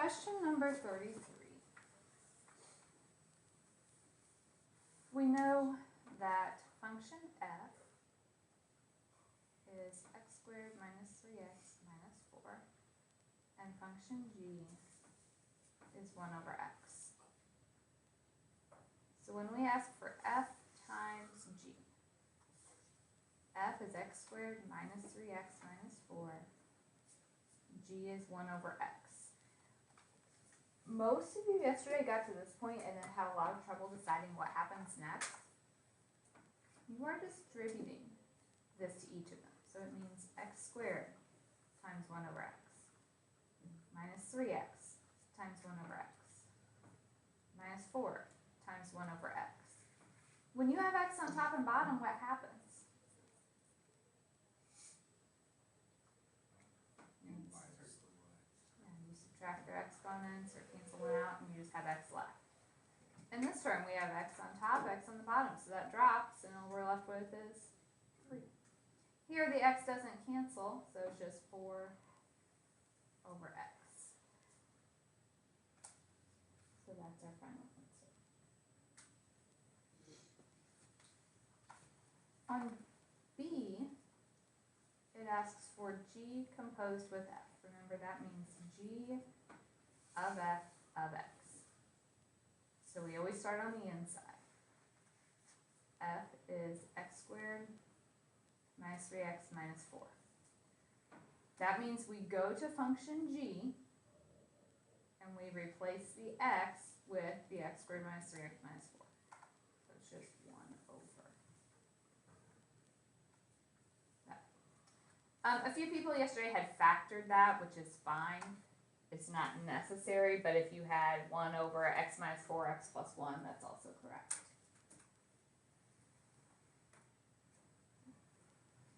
Question number 33. We know that function f is x squared minus 3x minus 4, and function g is 1 over x. So when we ask for f times g, f is x squared minus 3x minus 4, g is 1 over x. Most of you yesterday got to this point and then had a lot of trouble deciding what happens next. You are distributing this to each of them. So it means x squared times 1 over x minus 3x times 1 over x minus 4 times 1 over x. When you have x on top and bottom, what happens? You subtract their exponents or cancel one out and you just have x left. In this term we have x on top, x on the bottom, so that drops and all we're left with is 3. Here the x doesn't cancel, so it's just 4 over x. So that's our final answer. On B, it asks for g composed with f. Remember, that means g of f of x. So we always start on the inside. F is x squared minus 3x minus 4. That means we go to function g and we replace the x with the x squared minus 3x minus 4. So it's just 1 over that. A few people yesterday had factored that, which is fine. It's not necessary, but if you had 1 over x minus 4x plus 1, that's also correct.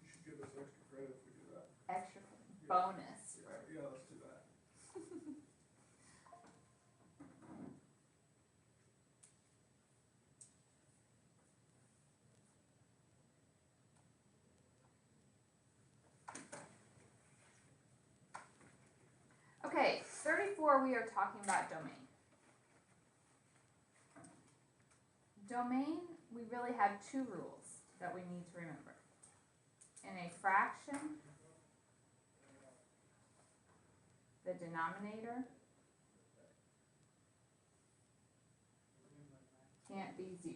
You should give us extra credit if we do that. Extra bonus. Yeah, let's do that. Okay, 34, we are talking about domain. Domain, we really have 2 rules that we need to remember. In a fraction, the denominator can't be 0.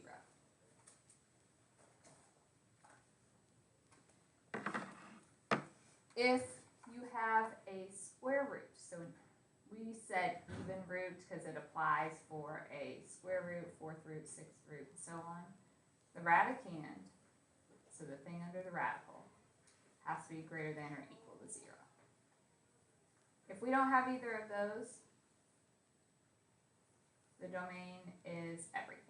If you have a square root, so we said even root because it applies for a square root, 4th root, 6th root, and so on. The radicand, so the thing under the radical, has to be greater than or equal to 0. If we don't have either of those, the domain is everything.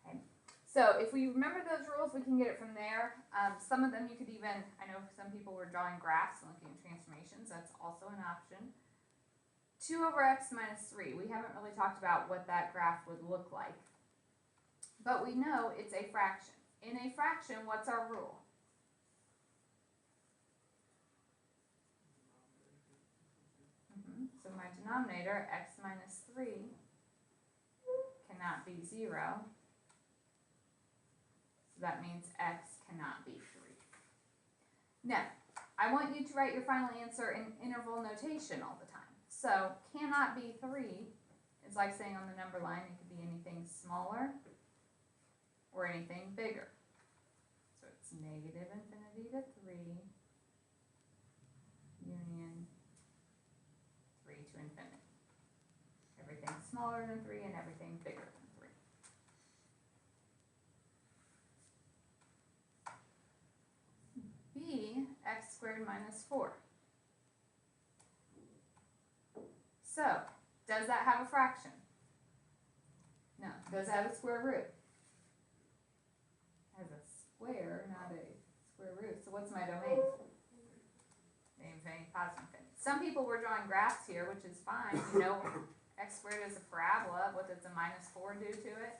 Okay. So if we remember those rules, we can get it from there. Some of them you could even, I know some people were drawing graphs and looking at transformations. That's also an option. 2 over x minus 3. We haven't really talked about what that graph would look like. But we know it's a fraction. In a fraction, what's our rule? So my denominator, x minus 3, cannot be 0. So that means x cannot be 3. Now, I want you to write your final answer in interval notation all the time. So, cannot be 3 is like saying on the number line, it could be anything smaller or anything bigger. So it's negative infinity to 3, union 3 to infinity. Everything smaller than 3 and everything bigger than 3. B, x squared minus 4. So, does that have a fraction? No. Does it have a square root? It has a square, not a square root. So what's my domain? Infinity, positive infinity. Some people were drawing graphs here, which is fine. You know, x squared is a parabola. What does a minus 4 do to it?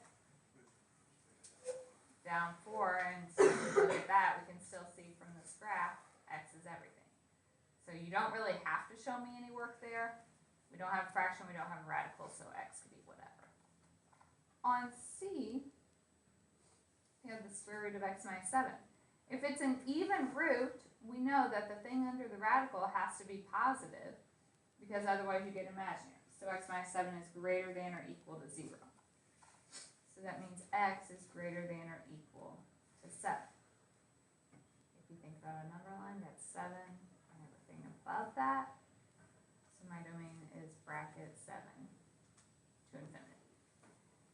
Down 4, and so if we look at that, we can still see from this graph, x is everything. So you don't really have to show me any work there. We don't have a fraction, we don't have a radical, so x could be whatever. On C, we have the square root of x minus 7. If it's an even root, we know that the thing under the radical has to be positive, because otherwise you get imaginary. So x minus 7 is greater than or equal to 0. So that means x is greater than or equal to 7. If you think about a number line, that's 7 and everything above that. So my domain is bracket 7 to infinity.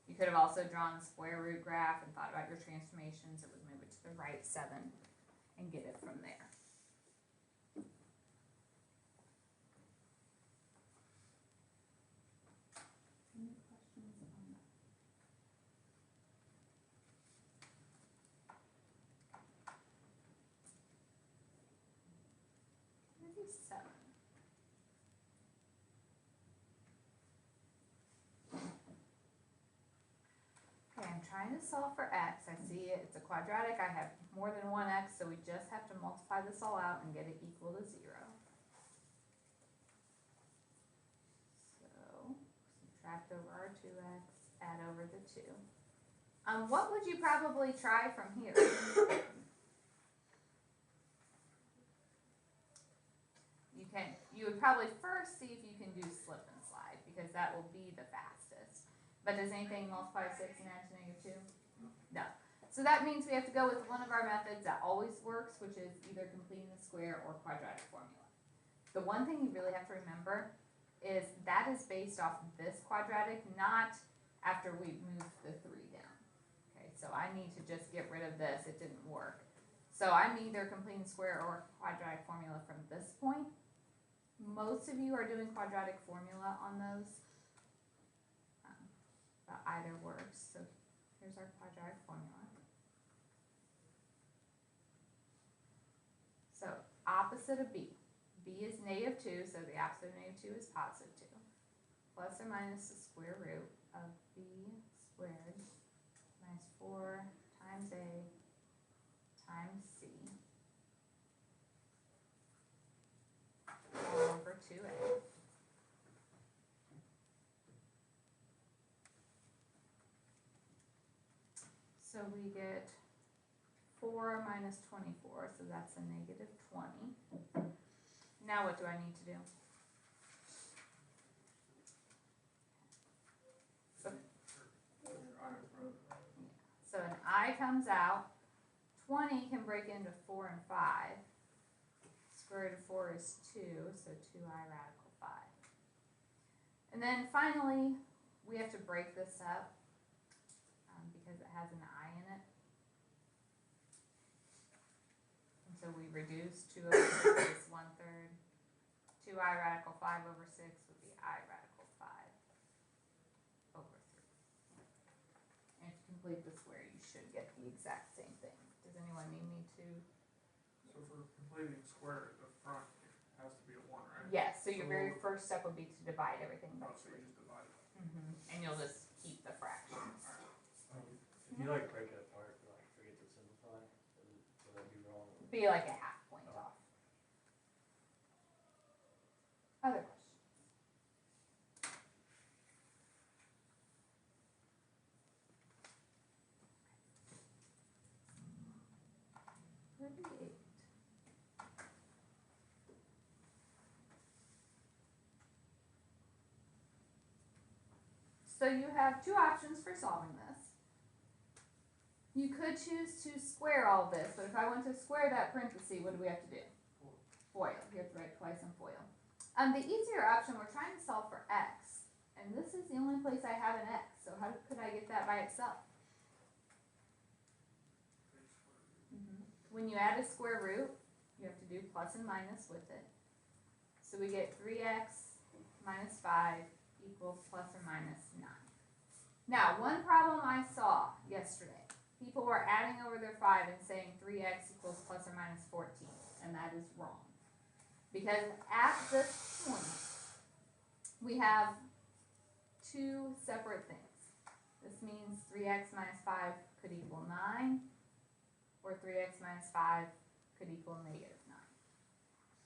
You could have also drawn the square root graph and thought about your transformations. It would move it to the right 7 and get it from there. Any questions on that? 37. Okay, I'm trying to solve for x. I see it's a quadratic. I have more than one x, so we just have to multiply this all out and get it equal to 0. So subtract over our 2x, add over the 2. What would you probably try from here? You would probably first see if you can do slip and slide, because that will be the fastest. But does anything multiply 6 and add to -2? No. So that means we have to go with one of our methods that always works, which is either completing the square or quadratic formula. The one thing you really have to remember is that is based off this quadratic, not after we moved the 3 down. Okay, so I need to just get rid of this. It didn't work. So I'm either completing square or quadratic formula from this point. Most of you are doing quadratic formula on those. But either works. So here's our quadratic formula. So opposite of b. B is -2, so the opposite of -2 is +2. Plus or minus the square root of b squared minus 4 times a times c all over 2a. So we get 4 minus 24, so that's a -20. Now what do I need to do? So an I comes out. 20 can break into 4 and 5. Square root of 4 is 2, so 2i radical 5. And then finally, we have to break this up because it has an I in it. And so we reduce 2 over 6 is 1/3. 2i radical 5 over 6 would be I radical 5 over 3. And if you complete the square, you should get the exact same thing. Does anyone need me to? So for completing square, the front has to be a 1, right? Yes, so your So very we'll- first step would be to divide everything by Oh, so 3. you just divide it. And you'll just keep the fractions. If you like break it apart, like forget to simplify, will that be wrong? Be like a half point off. Other questions? $38. So you have two options for solving this. You could choose to square all of this, but if I want to square that parenthesis, what do we have to do? FOIL. You have to write twice in FOIL. The easier option, we're trying to solve for x, and this is the only place I have an x, so how could I get that by itself? When you add a square root, you have to do plus and minus with it. So we get 3x minus 5 equals plus or minus 9. Now, one problem I saw yesterday, people were adding over their 5 and saying 3x equals plus or minus 14, and that is wrong. Because at this point, we have two separate things. This means 3x minus 5 could equal 9, or 3x minus 5 could equal -9.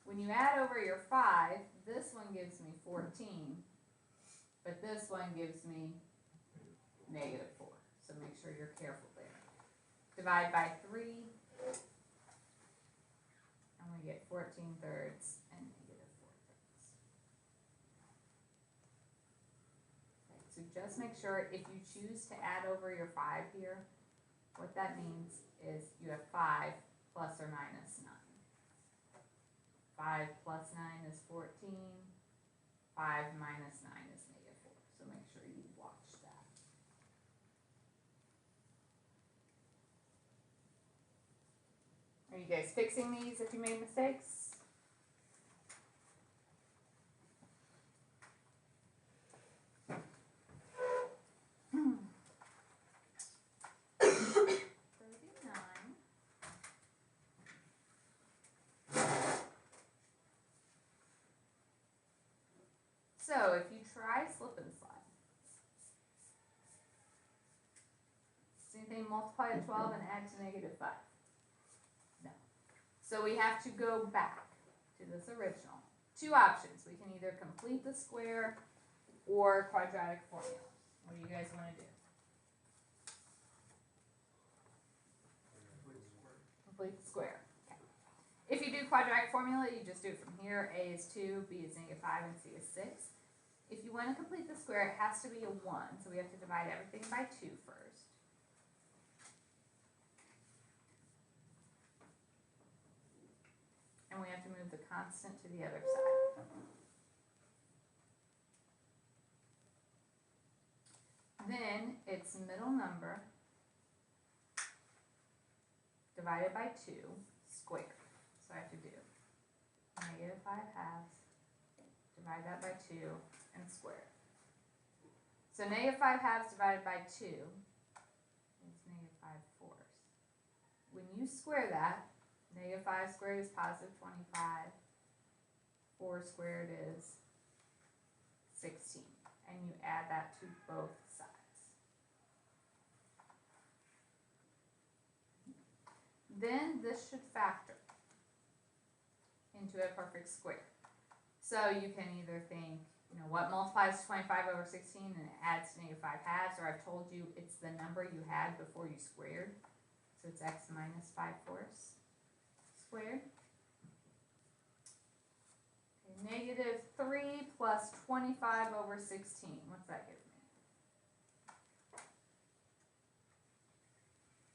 When you add over your 5, this one gives me 14, but this one gives me negative 4. So make sure you're careful there. Divide by 3, and we get 14 thirds and negative 4 thirds. Okay, so just make sure if you choose to add over your 5 here, what that means is you have 5 plus or minus 9. 5 plus 9 is 14. 5 minus 9 is negative 4. So make sure you watch that. Are you guys fixing these if you made mistakes? Hmm. 39. So if you try slip and slide, same thing, multiply to 12 and add to negative 5. No. So we have to go back to this original. Two options. We can either complete the square or quadratic formula. What do you guys want to do? Complete the square. Okay. If you do quadratic formula, you just do it from here. A is 2, B is negative 5, and C is 6. If you want to complete the square, it has to be a 1, so we have to divide everything by 2 first. And we have to move the constant to the other side. Then it's middle number divided by 2 squared. So I have to do negative 5 halves, divide that by 2, and square. So negative 5 halves divided by 2 is negative 5 fourths. When you square that, negative 5 squared is positive 25. 4 squared is 16. And you add that to both sides. Then this should factor into a perfect square. So you can either think, what multiplies 25 over 16 and it adds to negative 5 halves, or I've told you it's the number you had before you squared. So it's x minus 5 fourths squared. Okay, negative 3 plus 25 over 16. What's that give me?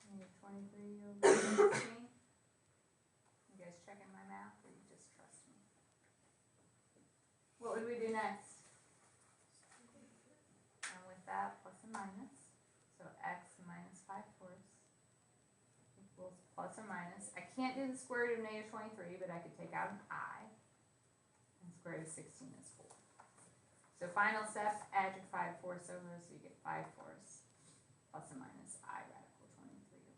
Negative 23 over 16. You guys checking my math, or you just trust me? What would we do next? And with that, plus and minus. So x minus 5 fourths equals plus or minus. I can't do the square root of negative 23, but I could take out an I. And square root of 16 is 4. So final step, add your 5 fourths over, so you get 5 fourths plus or minus I radical 23 over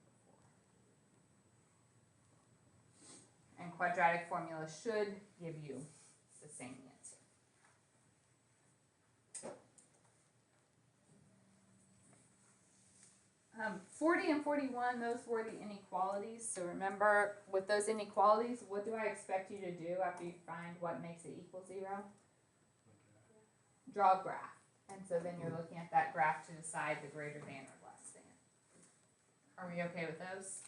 4. And quadratic formula should give you the same answer. 40 and 41, those were the inequalities. So remember, with those inequalities, what do I expect you to do after you find what makes it equal 0? Draw a graph. And so then you're looking at that graph to decide the greater than or less than. Are we okay with those?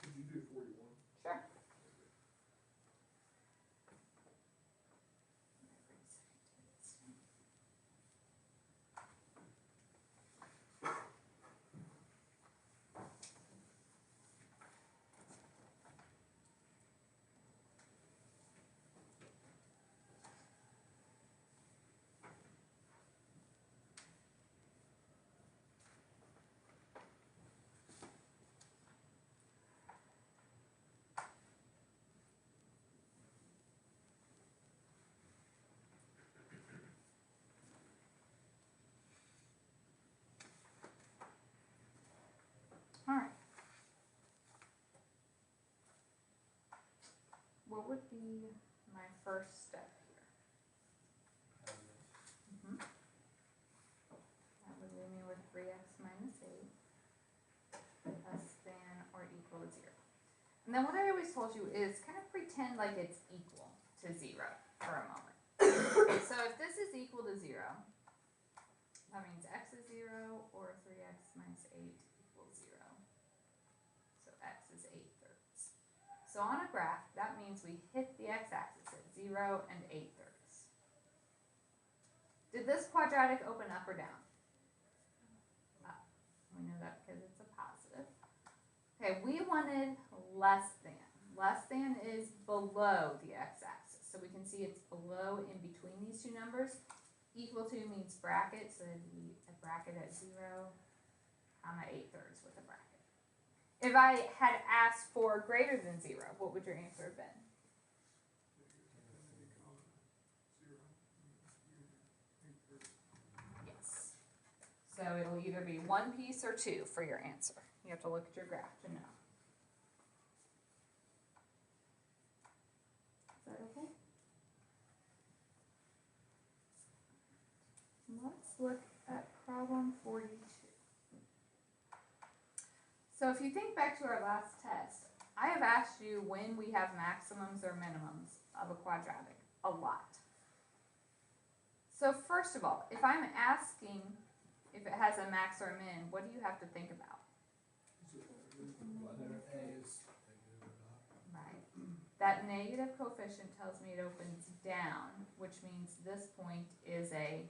Did you do 41? Sure. All right. What would be my first step here? That would leave me with 3x minus 8 less than or equal to 0. And then what I always told you is kind of pretend like it's equal to 0 for a moment. So if this is equal to 0, that means x is 0 or 3x minus 8 equals 0. So x is 8/3. So on a graph, that means we hit the x-axis at 0 and 8/3. Did this quadratic open up or down? Up. We know that because it's a positive. Okay, we wanted less than. Less than is below the x-axis. So we can see it's below in between these two numbers. Equal to means bracket, so it'd be a bracket at 0, comma 8/3 with a bracket. If I had asked for greater than 0, what would your answer have been? Yes. So it'll either be 1 piece or 2 for your answer. You have to look at your graph to know. Is that okay? Let's look at problem 42. So if you think back to our last test, I have asked you when we have maximums or minimums of a quadratic a lot. So first of all, if I'm asking if it has a max or a min, what do you have to think about? Whether A is negative or not. Right. That negative coefficient tells me it opens down, which means this point is a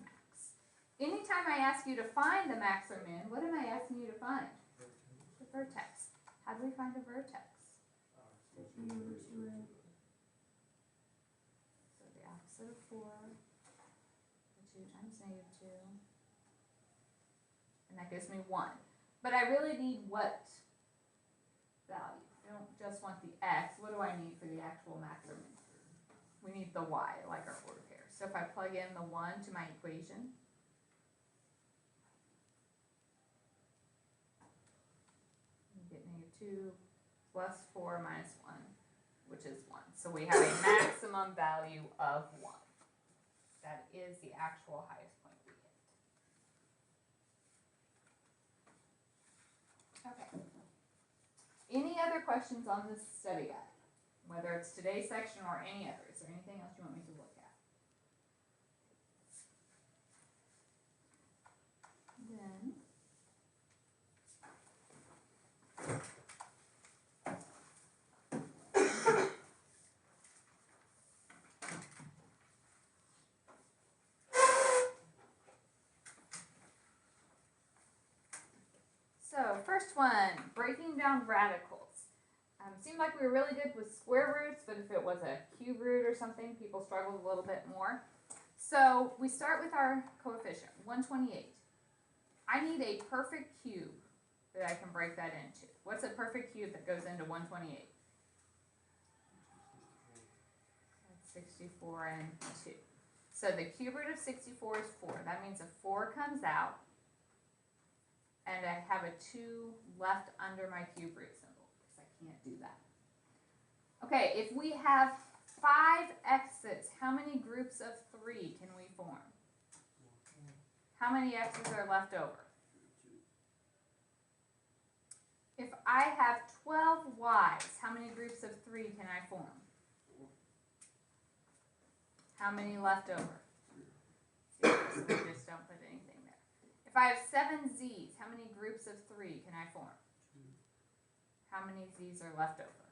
max. Anytime I ask you to find the max or min, what am I asking you to find? The vertex. How do we find a vertex? So the opposite of 4, the 2 times -2, and that gives me 1. But I really need what value? I don't just want the x. What do I need for the actual max or min? We need the y, like our order pair. So if I plug in the 1 to my equation, you get -2 plus 4 minus 1, which is 1. So we have a maximum value of 1. That is the actual highest point we hit. Okay. Any other questions on this study guide? Whether it's today's section or any other. Is there anything else you want me to look at? Then so first one, breaking down radicals. Seemed like we were really good with square roots, but if it was a cube root or something, people struggled a little bit more. So we start with our coefficient, 128. I need a perfect cube that I can break that into. What's a perfect cube that goes into 128? That's 64 and 2. So the cube root of 64 is 4. That means a 4 comes out, and I have a 2 left under my cube root symbol. Can't do that. Okay, if we have 5 x's, how many groups of 3 can we form? How many x's are left over? If I have 12 y's, how many groups of 3 can I form? How many left over? 0, so we just don't put anything there. If I have 7 z's, how many groups of 3 can I form? How many z's are left over?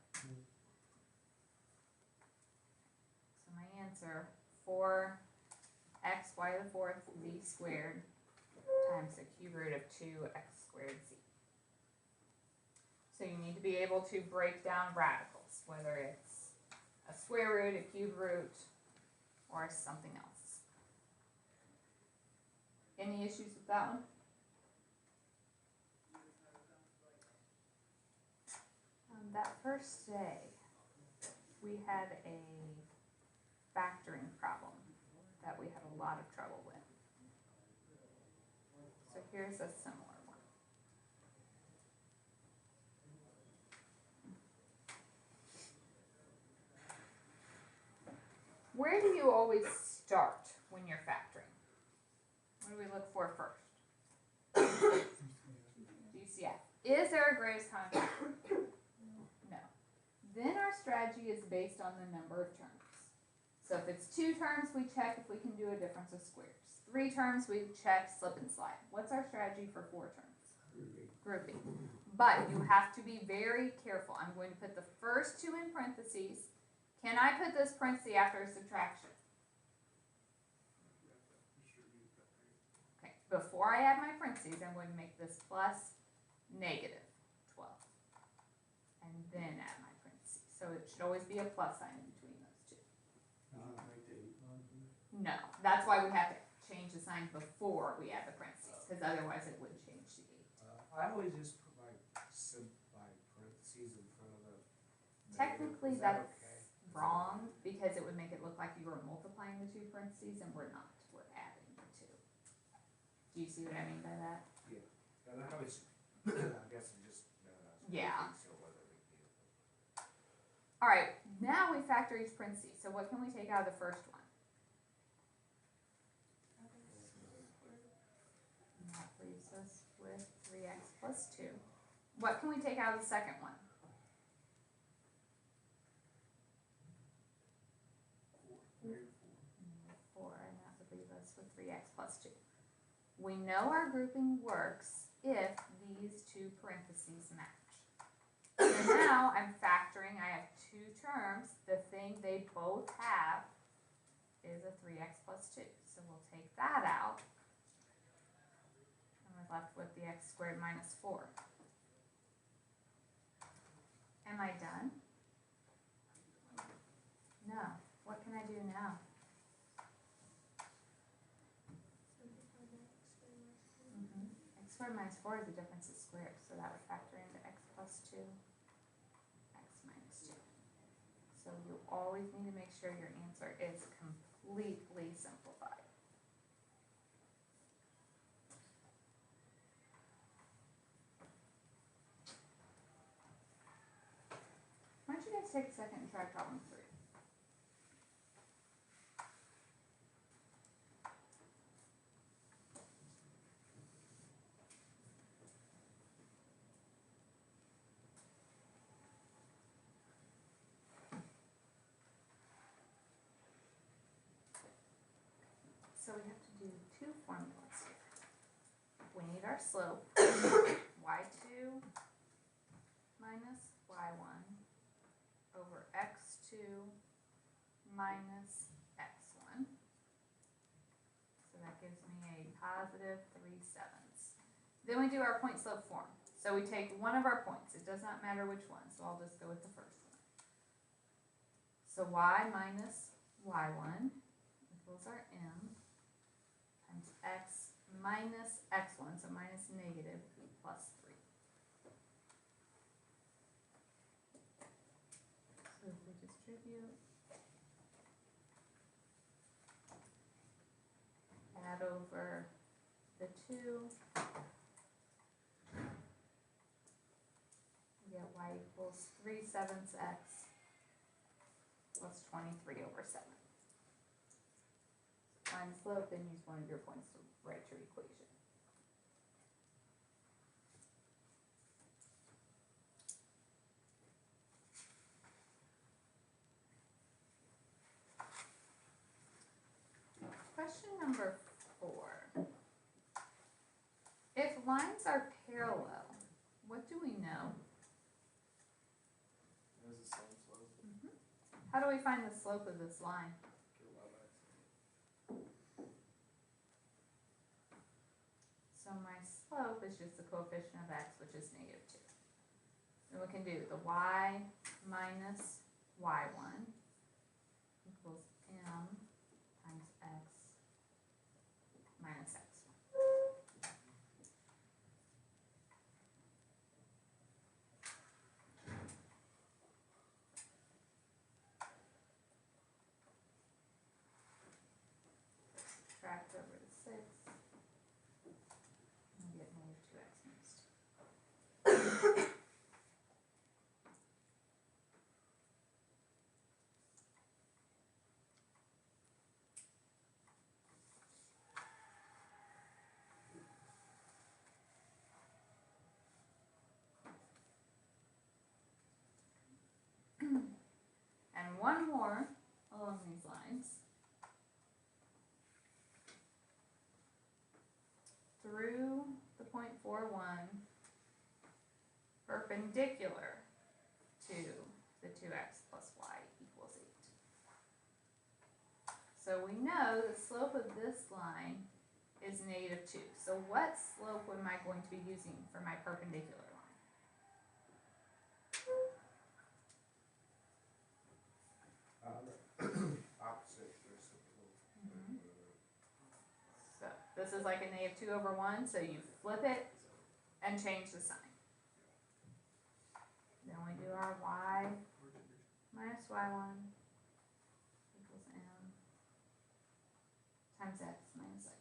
So my answer, 4x y to the 4th z squared times the cube root of 2x squared z. So you need to be able to break down radicals, whether it's a square root, a cube root, or something else. Any issues with that one? That first day, we had a factoring problem that we had a lot of trouble with. So here's a similar one. Where do you always start when you're factoring? What do we look for first? GCF. Is there a greatest common factor? Then our strategy is based on the number of terms. So if it's 2 terms, we check if we can do a difference of squares. 3 terms, we check slip and slide. What's our strategy for 4 terms? Grouping. But you have to be very careful. I'm going to put the first 2 in parentheses. Can I put this parenthesis after a subtraction? You have to distribute that, right? Okay, before I add my parentheses, I'm going to make this plus negative 12. And then add my parentheses. So it should always be a plus sign in between those 2. Make the 8 line here. No, that's why we have to change the sign before we add the parentheses, because otherwise it would change the 8. I always just put my parentheses in front of the. Technically, Is that that's okay? wrong, because it would make it look like you were multiplying the 2 parentheses, and we're not, we're adding the 2. Do you see what I mean by that? And I always, I guess it just, Yeah. so whether we do. Alright, now we factor each parentheses, so what can we take out of the first one? And that leaves us with 3x plus 2. What can we take out of the second one? 4, and that would leave us with 3x plus 2. We know our grouping works if these 2 parentheses match. So now I'm factoring, I have 2 terms, the thing they both have is a 3x plus 2. So we'll take that out, and we're left with the x squared minus 4. Am I done? No. What can I do now? X squared minus 4 is the difference of squares, so that would factor into x plus 2, x minus 2. So you always need to make sure your answer is completely simplified. Why don't you guys take a second and try problem 3? So we have to do 2 formulas here. We need our slope, y2 minus y1 over x2 minus x1. So that gives me a positive 3/7. Then we do our point slope form. So we take one of our points. It does not matter which one, so I'll just go with the first one. So y minus y1 equals our m times x minus x1, so minus negative plus 3. So if we distribute, add over the 2, we get y equals 3/7 x plus 23 over 7. Find slope, then use one of your points to write your equation. Question number 4. If lines are parallel, what do we know? It was the same slope. How do we find the slope of this line? Get 11x. So my slope is just the coefficient of x, which is negative 2. Then we can do the y minus y1 equals m times x minus x1. Subtract over the 6. And get negative 2x minus 2. one more along these lines. Through the point 4,1, perpendicular to the 2x plus y equals 8. So we know the slope of this line is -2. So what slope am I going to be using for my perpendicular line? Opposite reciprocal. So this is like a -2/1, so you flip it and change the sign. Then we do our y minus y1 equals m times x minus x1.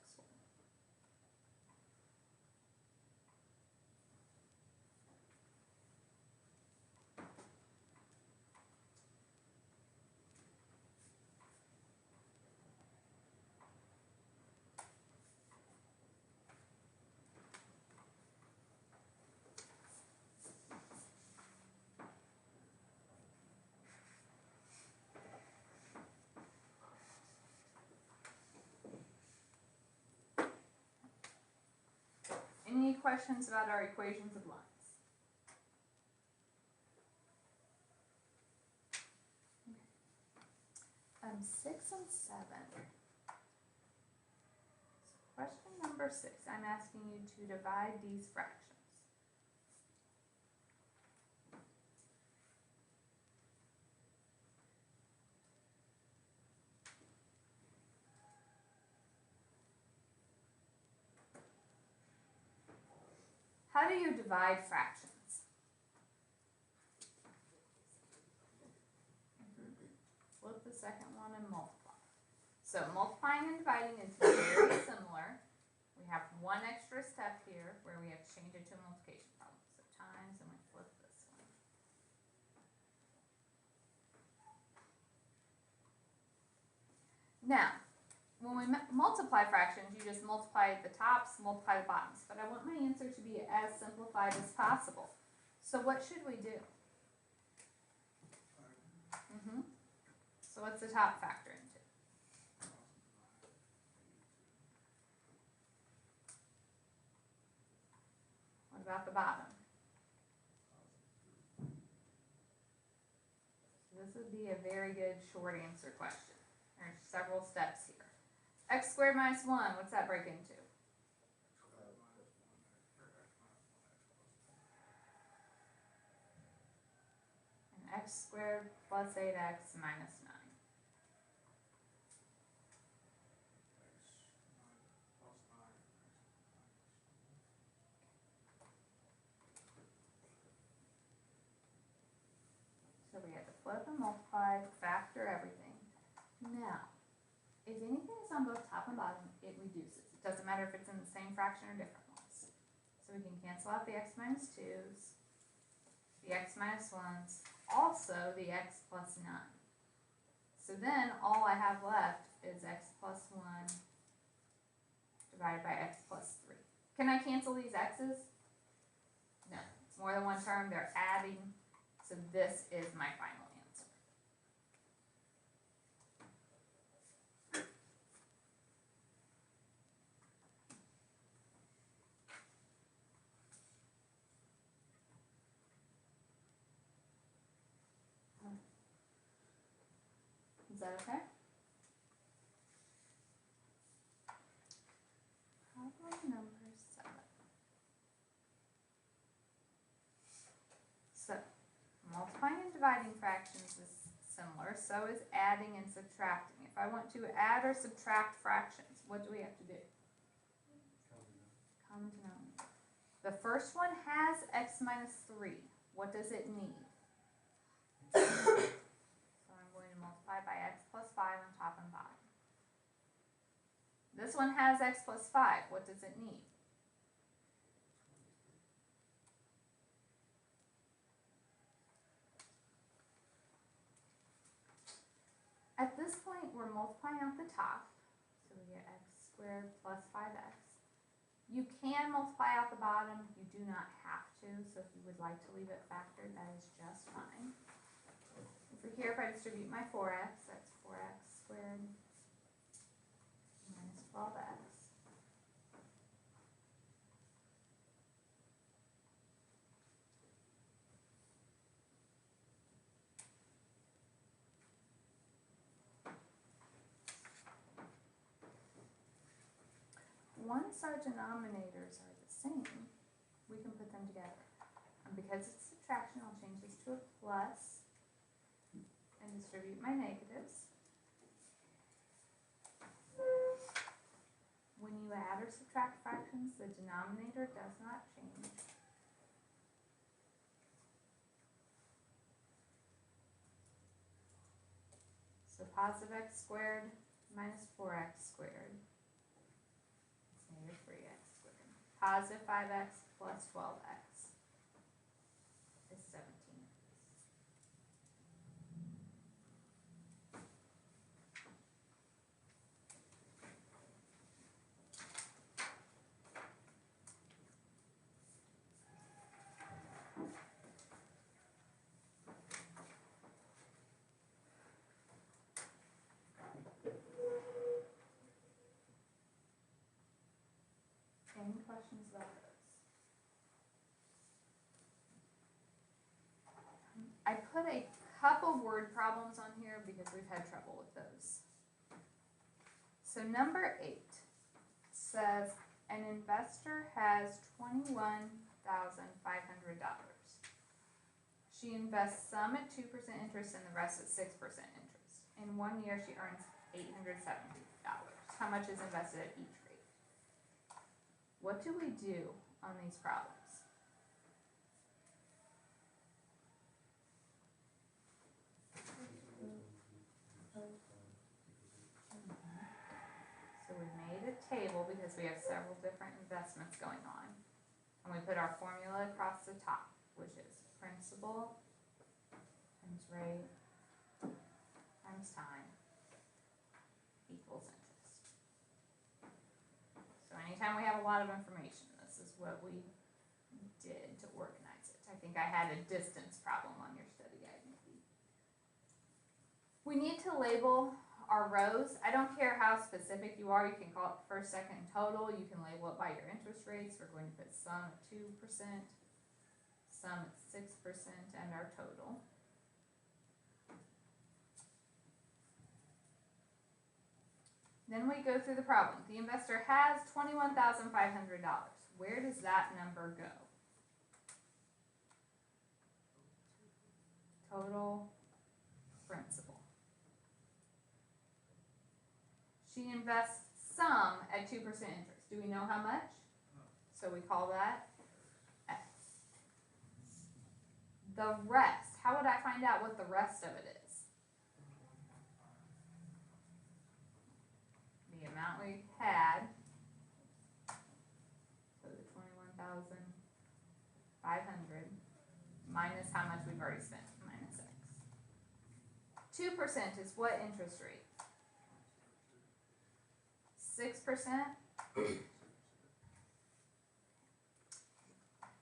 Any questions about our equations of lines? 6 and 7. So question number 6, I'm asking you to divide these fractions. How do you divide fractions? Flip the second one and multiply. So multiplying and dividing is very similar. We have one extra step here where we have to change it to a multiplication problem. So times, and we flip this one. Now, when we multiply fractions, you just multiply the tops, multiply the bottoms. But I want my answer to be as simplified as possible. So what should we do? So what's the top factor into? What about the bottom? So this would be a very good short answer question. There's several steps here. X squared minus 1, what's that break into? And x squared plus 8x minus 9. So we have to flip and multiply, factor everything. Now, if anything is on both top and bottom, it reduces. It doesn't matter if it's in the same fraction or different ones. So we can cancel out the x minus 2's, the x minus 1's, also the x plus 9. So then all I have left is x plus 1 divided by x plus 3. Can I cancel these x's? No, it's more than one term, they're adding. So this is my final answer. Is that okay? Problem number 7. So, multiplying and dividing fractions is similar, so is adding and subtracting. If I want to add or subtract fractions, what do we have to do? Common denominator. The first one has x minus 3. What does it need? So I'm going to multiply by x plus 5 on top and bottom. This one has x plus 5. What does it need? At this point, we're multiplying out the top, so we get x squared plus 5x. You can multiply out the bottom, you do not have to, so if you would like to leave it factored, that is just fine. for here, if I distribute my 4x, that's 4x squared minus 12x. Once our denominators are the same, we can put them together. And because it's subtraction, I'll change this to a plus and distribute my negatives. When you add or subtract fractions, the denominator does not change. So positive x squared minus 4x squared is negative 3x squared. Positive 5x plus 12x is 17x. Any questions about those? I put a couple word problems on here because we've had trouble with those. So number 8 says an investor has $21,500. She invests some at 2% interest and the rest at 6% interest. In 1 year, she earns $870. How much is invested at each rate? What do we do on these problems? So we made a table because we have several different investments going on. And we put our formula across the top, which is principal times rate times time equals interest. So anytime we have a lot of information, this is what we did to organize it. I think I had a distance problem on your study guide maybe. We need to label our rows. I don't care how specific you are. You can call it first, second, and total. You can label it by your interest rates. We're going to put sum at 2%, sum at 6%, and our total. Then we go through the problem. The investor has $21,500. Where does that number go? Total principal. She invests some at 2% interest. Do we know how much? So we call that X. The rest, how would I find out what the rest of it is? The amount we had, so the 21,500 minus how much we've already spent, minus X. 2% is what interest rate? 6%?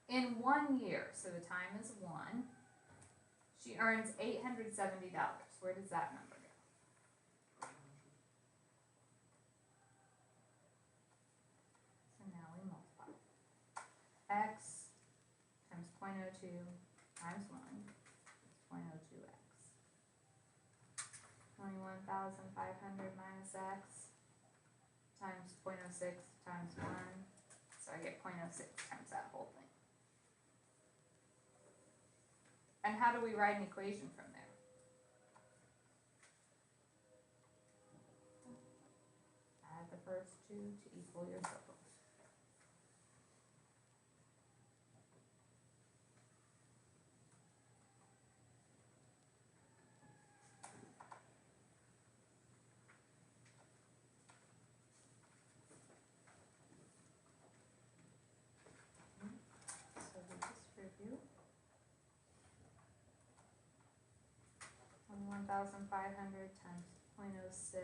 In 1 year, so the time is 1, she earns $870. Where does that number go? So now we multiply. X times 0.02 times 1 is 0.02x. 21,500 minus X times 0.06 times 1, so I get 0.06 times that whole thing. And how do we write an equation from there? Add the first two to equal your total. So we distribute 21,500 times 0.06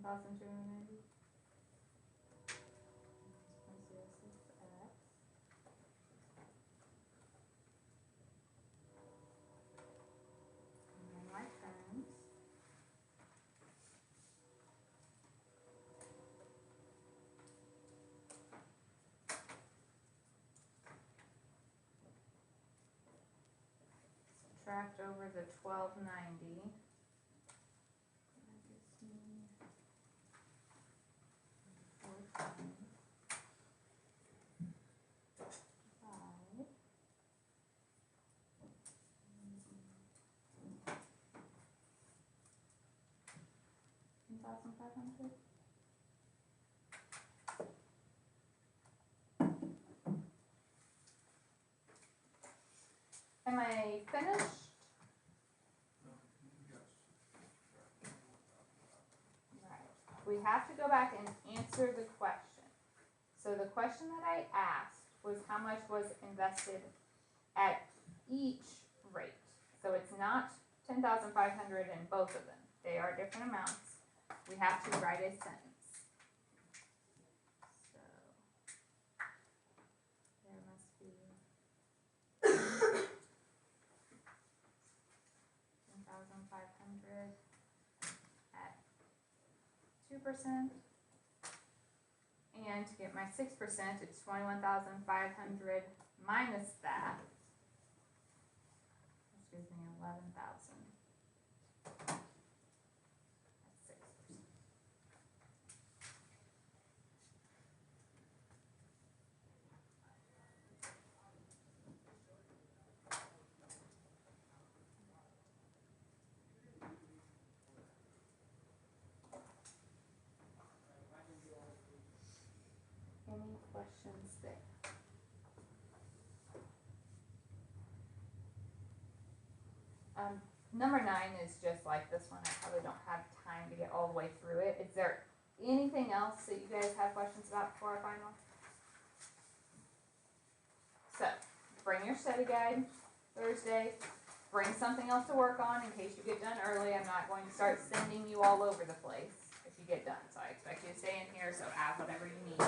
1,290 0.06x subtract over the 1290. That gives me 4 5. 10,500. Am I finished? Yes. Right. We have to go back and answer the question. So the question that I asked was how much was invested at each rate. So it's not 10,500 in both of them. They are different amounts. We have to write a sentence. So there must be 10,500 at 2%. And to get my 6%, it's 21,500 minus that. This gives me 11,000. That's 6%. Any questions there? Number 9 is just like this one. I probably don't have time to get all the way through it. Is there anything else that you guys have questions about before our final? So, bring your study guide Thursday. Bring something else to work on in case you get done early. I'm not going to start sending you all over the place if you get done. So I expect you to stay in here, so add whatever you need.